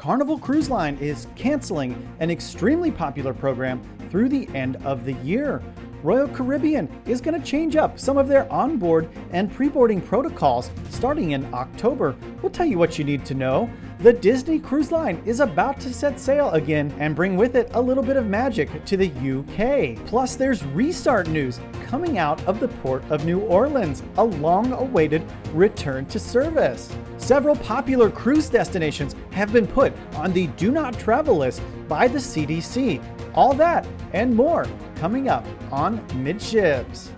Carnival Cruise Line is canceling an extremely popular program through the end of the year. Royal Caribbean is going to change up some of their onboard and pre-boarding protocols starting in October. We'll tell you what you need to know. The Disney Cruise Line is about to set sail again and bring with it a little bit of magic to the UK. Plus, there's restart news coming out of the Port of New Orleans, a long-awaited return to service. Several popular cruise destinations have been put on the Do Not Travel list by the CDC. All that and more coming up on Midships.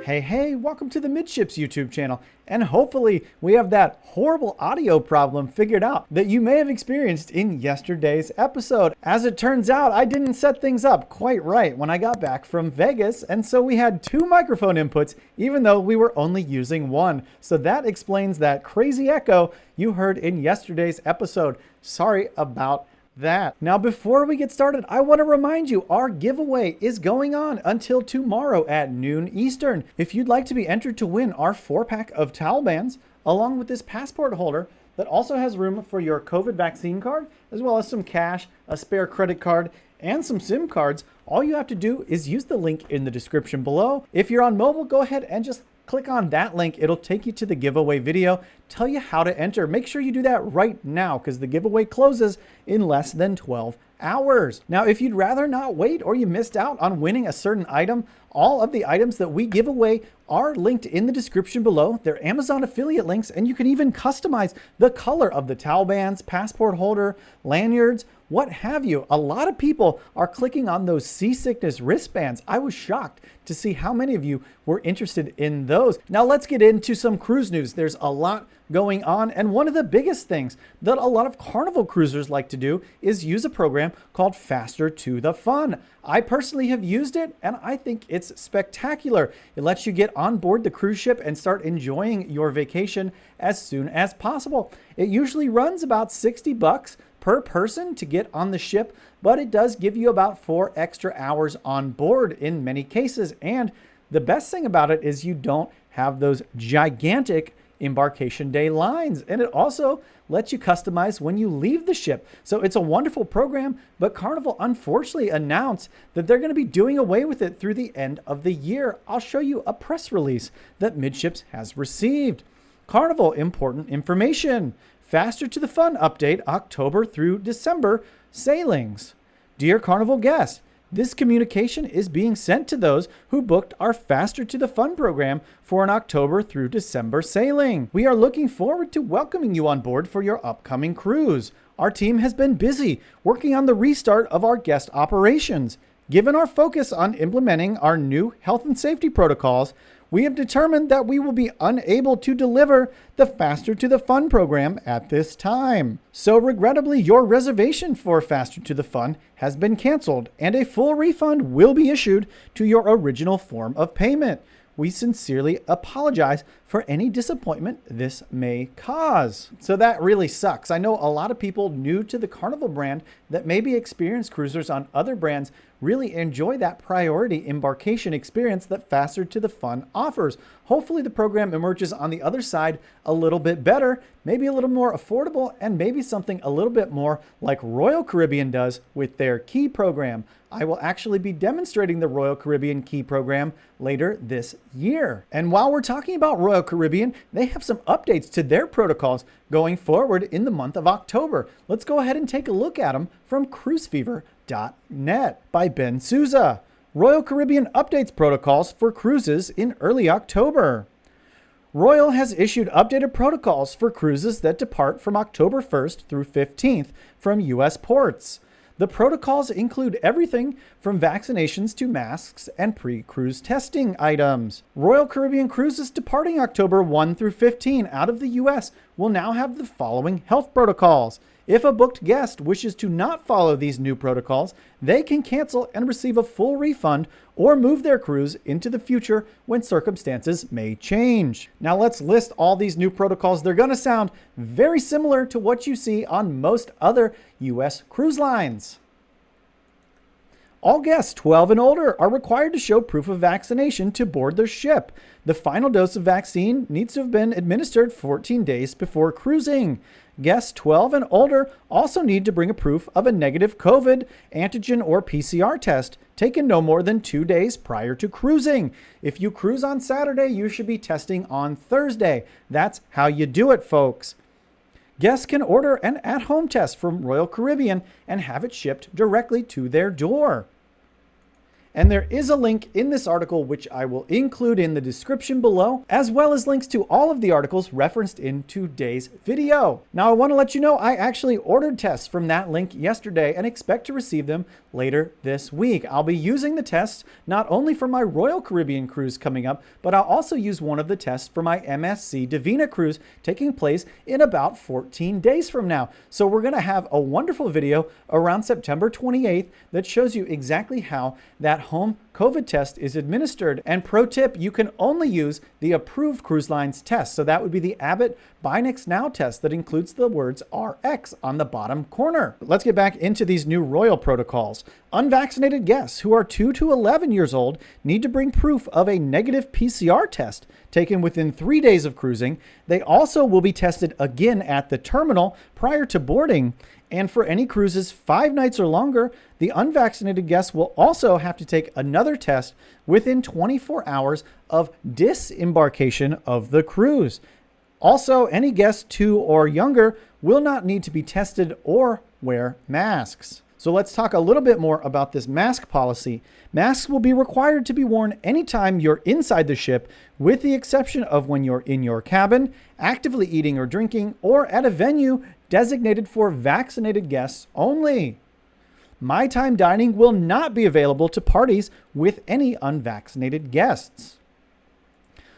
Hey, welcome to the Midships YouTube channel. And hopefully we have that horrible audio problem figured out that you may have experienced in yesterday's episode. As it turns out, I didn't set things up quite right when I got back from Vegas, and so we had two microphone inputs even though we were only using one. So that explains that crazy echo you heard in yesterday's episode. Sorry about that. Now, before we get started, I want to remind you our giveaway is going on until tomorrow at noon Eastern. If you'd like to be entered to win our 4-pack of towel bands, along with this passport holder that also has room for your COVID vaccine card, as well as some cash, a spare credit card, and some SIM cards, all you have to do is use the link in the description below. If you're on mobile, go ahead and just click on that link. It'll take you to the giveaway video, tell you how to enter. Make sure you do that right now because the giveaway closes in less than 12 hours. Now, if you'd rather not wait or you missed out on winning a certain item, all of the items that we give away are linked in the description below. They're Amazon affiliate links, and you can even customize the color of the towel bands, passport holder, lanyards, what have you. A lot of people are clicking on those seasickness wristbands. I was shocked to see how many of you were interested in those. Now let's get into some cruise news. There's a lot going on, and one of the biggest things that a lot of Carnival cruisers like to do is use a program called Faster to the Fun. I personally have used it, and I think it's spectacular. It lets you get on board the cruise ship and start enjoying your vacation as soon as possible. It usually runs about $60 per person to get on the ship, but it does give you about 4 extra hours on board in many cases. And the best thing about it is you don't have those gigantic embarkation day lines, and it also lets you customize when you leave the ship. So it's a wonderful program, but Carnival unfortunately announced that they're going to be doing away with it through the end of the year. I'll show you a press release that Midships has received. Carnival important information. Faster to the Fun update October through December sailings. Dear Carnival guests, this communication is being sent to those who booked our Faster to the Fun program for an October through December sailing. We are looking forward to welcoming you on board for your upcoming cruise. Our team has been busy working on the restart of our guest operations. Given our focus on implementing our new health and safety protocols, we have determined that we will be unable to deliver the Faster to the Fun program at this time. So regrettably, your reservation for Faster to the Fun has been canceled, and a full refund will be issued to your original form of payment. We sincerely apologize for any disappointment this may cause. So that really sucks. I know a lot of people new to the Carnival brand that maybe experienced cruisers on other brands really enjoy that priority embarkation experience that Faster to the Fun offers. Hopefully the program emerges on the other side a little bit better, maybe a little more affordable, and maybe something a little bit more like Royal Caribbean does with their Key program. I will actually be demonstrating the Royal Caribbean Key program later this year. And while we're talking about Royal Caribbean, they have some updates to their protocols going forward in the month of October. Let's go ahead and take a look at them from cruisefever.net by Ben Souza. Royal Caribbean updates protocols for cruises in early October. Royal has issued updated protocols for cruises that depart from October 1st through 15th from U.S. ports. The protocols include everything from vaccinations to masks and pre-cruise testing items. Royal Caribbean cruises departing October 1 through 15 out of the U.S. will now have the following health protocols. If a booked guest wishes to not follow these new protocols, they can cancel and receive a full refund or move their cruise into the future when circumstances may change. Now let's list all these new protocols. They're going to sound very similar to what you see on most other U.S. cruise lines. All guests 12 and older are required to show proof of vaccination to board their ship. The final dose of vaccine needs to have been administered 14 days before cruising. Guests 12 and older also need to bring a proof of a negative COVID, antigen, or PCR test taken no more than 2 days prior to cruising. If you cruise on Saturday, you should be testing on Thursday. That's how you do it, folks. Guests can order an at-home test from Royal Caribbean and have it shipped directly to their door. And there is a link in this article, which I will include in the description below, as well as links to all of the articles referenced in today's video. Now, I want to let you know I actually ordered tests from that link yesterday and expect to receive them later this week. I'll be using the tests not only for my Royal Caribbean cruise coming up, but I'll also use one of the tests for my MSC Divina cruise taking place in about 14 days from now. So we're going to have a wonderful video around September 28th that shows you exactly how that home COVID test is administered. And pro tip, you can only use the approved cruise lines test. So that would be the Abbott Binax Now test that includes the words RX on the bottom corner. Let's get back into these new Royal protocols. Unvaccinated guests who are 2 to 11 years old need to bring proof of a negative PCR test taken within 3 days of cruising. They also will be tested again at the terminal prior to boarding. And for any cruises 5 nights or longer, the unvaccinated guests will also have to take another test within 24 hours of disembarkation of the cruise. Also, any guests 2 or younger will not need to be tested or wear masks. So let's talk a little bit more about this mask policy. Masks will be required to be worn anytime you're inside the ship, with the exception of when you're in your cabin, actively eating or drinking, or at a venue designated for vaccinated guests only. My Time dining will not be available to parties with any unvaccinated guests.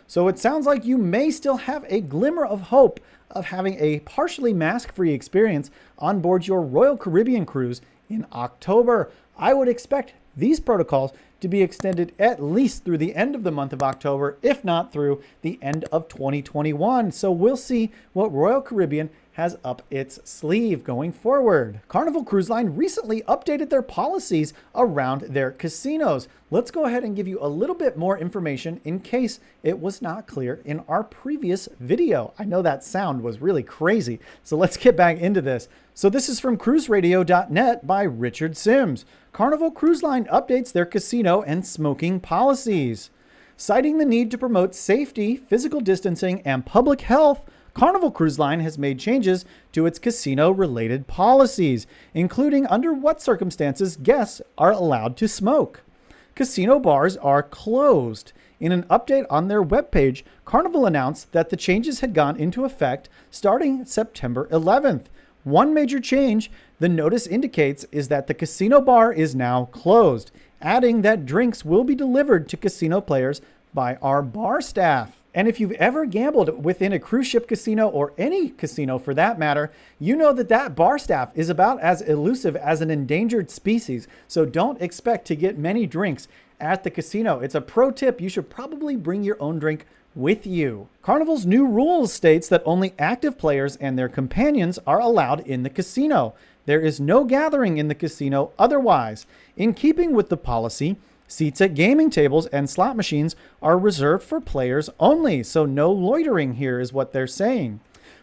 So it sounds like you may still have a glimmer of hope of having a partially mask-free experience on board your Royal Caribbean cruise in October. I would expect these protocols to be extended at least through the end of the month of October, if not through the end of 2021. So we'll see what Royal Caribbean has up its sleeve going forward. Carnival Cruise Line recently updated their policies around their casinos. Let's go ahead and give you a little bit more information in case it was not clear in our previous video. I know that sound was really crazy, so let's get back into this. So this is from cruiseradio.net by Richard Sims. Carnival Cruise Line updates their casino and smoking policies. Citing the need to promote safety, physical distancing, and public health, Carnival Cruise Line has made changes to its casino-related policies, including under what circumstances guests are allowed to smoke. Casino bars are closed. In an update on their webpage, Carnival announced that the changes had gone into effect starting September 11th. One major change, the notice indicates, is that the casino bar is now closed, adding that drinks will be delivered to casino players by our bar staff. And if you've ever gambled within a cruise ship casino, or any casino for that matter, you know that that bar staff is about as elusive as an endangered species. So don't expect to get many drinks at the casino. It's a pro tip. You should probably bring your own drink with you. Carnival's new rules states that only active players and their companions are allowed in the casino. There is no gathering in the casino otherwise. In keeping with the policy, seats at gaming tables and slot machines are reserved for players only, so no loitering here is what they're saying.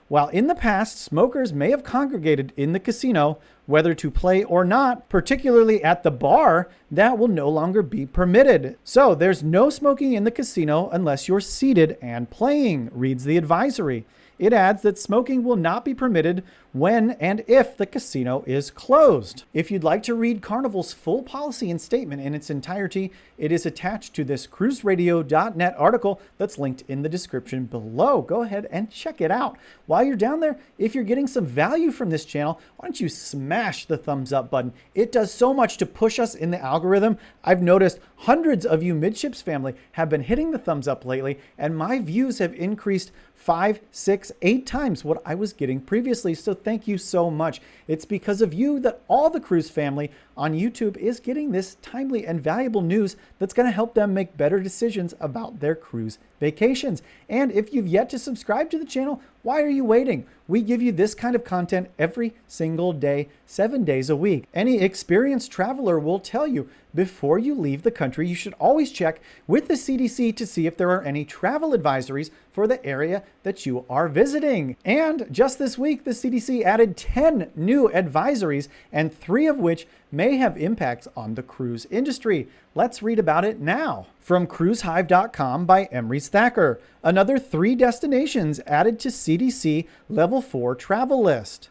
While in the past, smokers may have congregated in the casino, whether to play or not, particularly at the bar, that will no longer be permitted. So there's no smoking in the casino unless you're seated and playing, reads the advisory. It adds that smoking will not be permitted when and if the casino is closed. If you'd like to read Carnival's full policy and statement in its entirety, it is attached to this cruiseradio.net article that's linked in the description below. Go ahead and check it out. While you're down there, if you're getting some value from this channel, why don't you smash the thumbs up button? It does so much to push us in the algorithm. I've noticed hundreds of you Midships family have been hitting the thumbs up lately, and my views have increased 5, 6, 8 times what I was getting previously. So thank you so much. It's because of you that all the cruise family on YouTube is getting this timely and valuable news that's going to help them make better decisions about their cruise vacations. And if you've yet to subscribe to the channel, why are you waiting? We give you this kind of content every single day, 7 days a week. Any experienced traveler will tell you before you leave the country, you should always check with the CDC to see if there are any travel advisories for the area that you are visiting. And just this week, the CDC added 10 new advisories, and 3 of which may have impacts on the cruise industry. Let's read about it now. From cruisehive.com by Emery Thacker. Another 3 destinations added to CDC Level 4 travel list.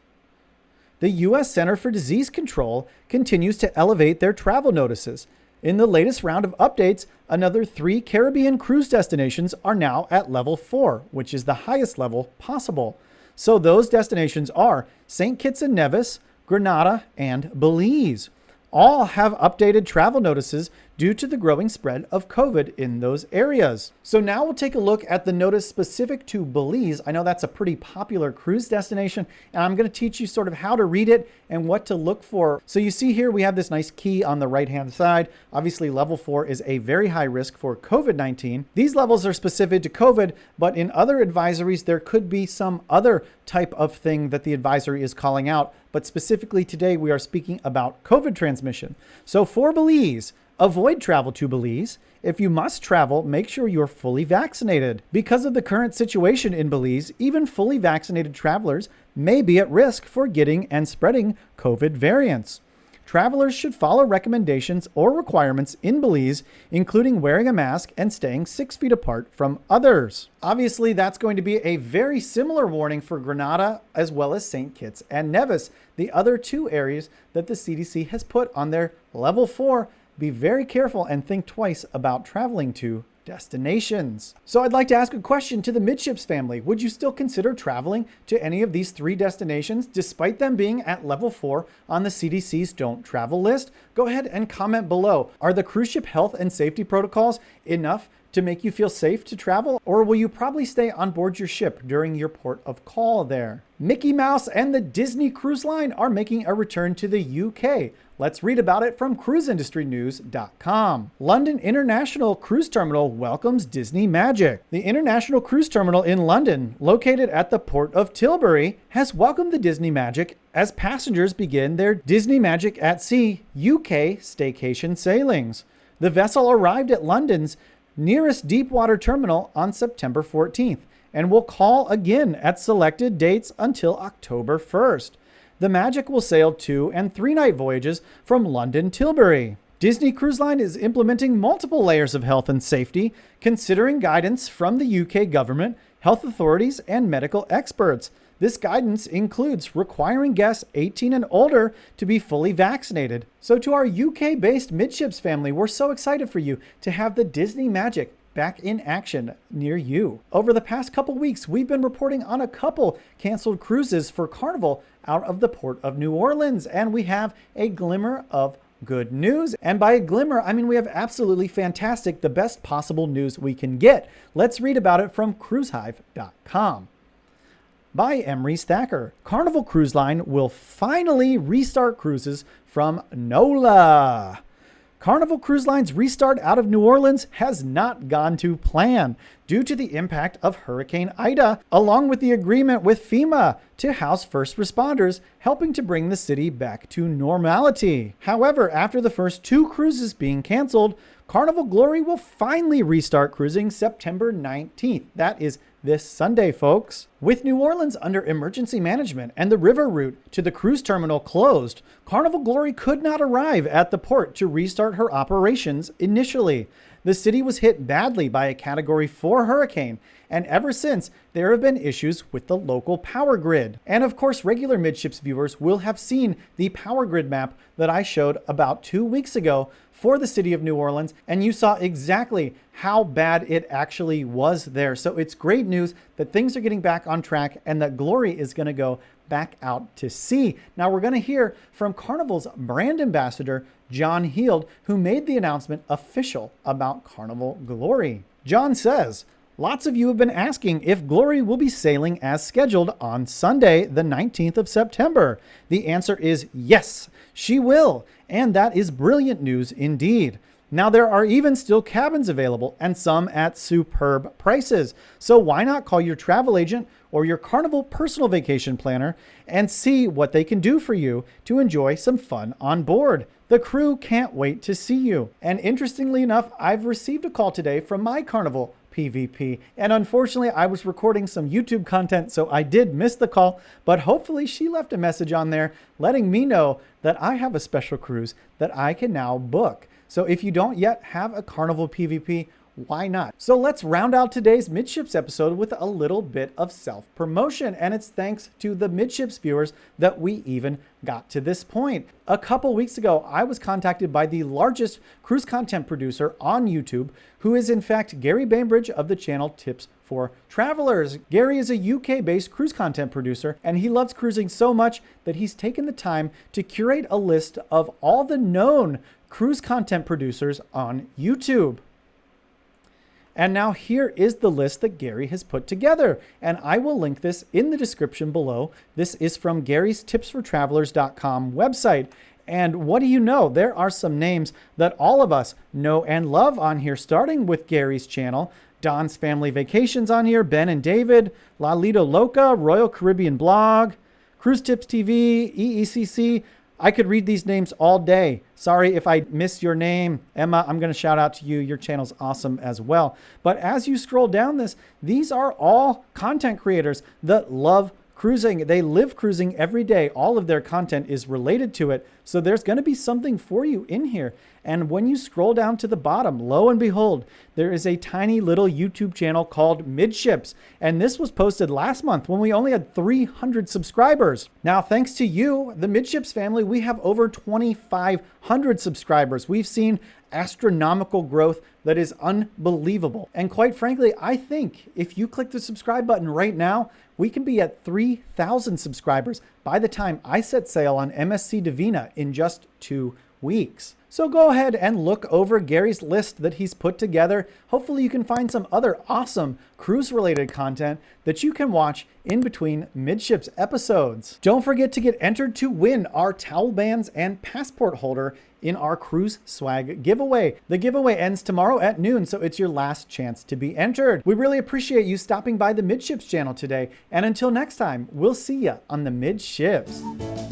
The U.S. Center for Disease Control continues to elevate their travel notices. In the latest round of updates, another 3 Caribbean cruise destinations are now at Level 4, which is the highest level possible. So those destinations are St. Kitts and Nevis, Grenada, and Belize. All have updated travel notices due to the growing spread of COVID in those areas. So now we'll take a look at the notice specific to Belize. I know that's a pretty popular cruise destination, and I'm going to teach you sort of how to read it and what to look for. So you see here we have this nice key on the right-hand side. Obviously, level 4 is a very high risk for COVID-19. These levels are specific to COVID, but in other advisories, there could be some other type of thing that the advisory is calling out. But specifically today, we are speaking about COVID transmission. So for Belize, avoid travel to Belize. If you must travel, make sure you're fully vaccinated. Because of the current situation in Belize, even fully vaccinated travelers may be at risk for getting and spreading COVID variants. Travelers should follow recommendations or requirements in Belize, including wearing a mask and staying 6 feet apart from others. Obviously, that's going to be a very similar warning for Grenada as well as St. Kitts and Nevis, the other 2 areas that the CDC has put on their level 4. Be very careful and think twice about traveling to destinations. So I'd like to ask a question to the Midships family. Would you still consider traveling to any of these 3 destinations despite them being at level 4 on the CDC's Don't Travel list? Go ahead and comment below. Are the cruise ship health and safety protocols enough to make you feel safe to travel, or will you probably stay on board your ship during your port of call there? Mickey Mouse and the Disney Cruise Line are making a return to the UK. Let's read about it from cruiseindustrynews.com. London International Cruise Terminal welcomes Disney Magic. The International Cruise Terminal in London, located at the Port of Tilbury, has welcomed the Disney Magic as passengers begin their Disney Magic at Sea UK staycation sailings. The vessel arrived at London's nearest deepwater terminal on September 14th and will call again at selected dates until October 1st. The Magic will sail 2- and 3-night voyages from London Tilbury. Disney Cruise Line is implementing multiple layers of health and safety, considering guidance from the UK government, health authorities, and medical experts. This guidance includes requiring guests 18 and older to be fully vaccinated. So to our UK-based Midships family, we're so excited for you to have the Disney Magic back in action near you. Over the past couple weeks, we've been reporting on a couple canceled cruises for Carnival out of the Port of New Orleans, and we have a glimmer of good news. And by a glimmer, I mean we have absolutely fantastic, the best possible news we can get. Let's read about it from cruisehive.com. By Emery Thacker. Carnival Cruise Line will finally restart cruises from NOLA. Carnival Cruise Line's restart out of New Orleans has not gone to plan due to the impact of Hurricane Ida, along with the agreement with FEMA to house first responders, helping to bring the city back to normality. However, after the first 2 cruises being canceled, Carnival Glory will finally restart cruising September 19th. That is this Sunday, folks. With New Orleans under emergency management and the river route to the cruise terminal closed, Carnival Glory could not arrive at the port to restart her operations initially. The city was hit badly by a Category 4 hurricane, and ever since, there have been issues with the local power grid. And of course, regular Midships viewers will have seen the power grid map that I showed about 2 weeks ago for the city of New Orleans, and you saw exactly how bad it actually was there. So it's great news that things are getting back on track and that Glory is going to go back out to sea. Now we're going to hear from Carnival's brand ambassador, John Heald, who made the announcement official about Carnival Glory. John says, "Lots of you have been asking if Glory will be sailing as scheduled on Sunday, the 19th of September. The answer is yes, she will. And that is brilliant news indeed. Now there are even still cabins available, and some at superb prices. So why not call your travel agent or your Carnival personal vacation planner and see what they can do for you to enjoy some fun on board. The crew can't wait to see you. And interestingly enough, I've received a call today from my Carnival PVP. And unfortunately, I was recording some YouTube content, so I did miss the call, but hopefully she left a message on there letting me know that I have a special cruise that I can now book. So if you don't yet have a Carnival PVP, why not? So let's round out today's Midships episode with a little bit of self-promotion. And it's thanks to the Midships viewers that we even got to this point. A couple weeks ago, I was contacted by the largest cruise content producer on YouTube, who is in fact Gary Bainbridge of the channel Tips for Travelers. Gary is a UK-based cruise content producer, and he loves cruising so much that he's taken the time to curate a list of all the known cruise content producers on YouTube. And now here is the list that Gary has put together, and I will link this in the description below. This is from Gary's tipsfortravelers.com website. And what do you know? There are some names that all of us know and love on here, starting with Gary's channel. Don's Family Vacations on here, Ben and David, La Lido Loca, Royal Caribbean Blog, Cruise Tips TV, EECC. I could read these names all day. Sorry if I missed your name. Emma, I'm going to shout out to you. Your channel's awesome as well. But as you scroll down this, these are all content creators that love cruising. They live cruising every day. All of their content is related to it. So there's going to be something for you in here. And when you scroll down to the bottom, lo and behold, there is a tiny little YouTube channel called Midships. And this was posted last month when we only had 300 subscribers. Now, thanks to you, the Midships family, we have over 2,500 subscribers. We've seen astronomical growth that is unbelievable. And quite frankly, I think if you click the subscribe button right now, we can be at 3,000 subscribers by the time I set sail on MSC Divina in just 2 weeks. So go ahead and look over Gary's list that he's put together. Hopefully you can find some other awesome cruise-related content that you can watch in between Midships episodes. Don't forget to get entered to win our towel bands and passport holder in our cruise swag giveaway. The giveaway ends tomorrow at noon, so it's your last chance to be entered. We really appreciate you stopping by the Midships channel today, and until next time, we'll see you on the Midships.